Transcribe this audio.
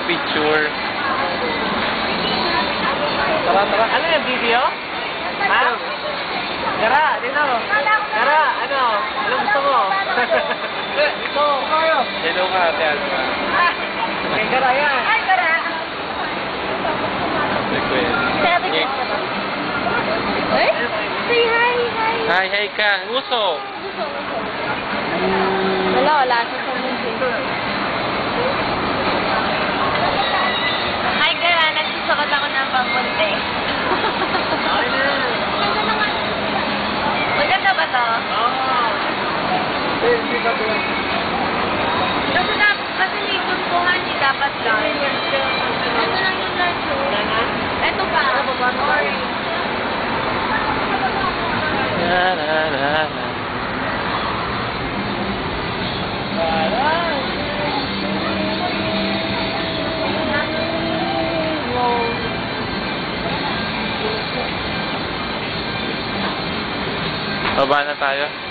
picture. Tara, tara. Ano yung video? Ha? Gara, dito. Gara, ano? Ano gusto mo? Ito, kayo. Hello ka, Ate Alma. Kay Gara yan. Ay, Gara. Request. Sabi ko. Eh? Say hi, hi. Hi, hi ka. Uso. Wala siya sa mundo. Hi, Gara. Nagsusukot ako ng pangmunti. Maganda ba to? Oo. Hindi ba ito? Kasi likod ko nga, hindi dapat lang. Ito lang yung lunch. Ito pa. Orange. La, la, la, la. Baba na tayo.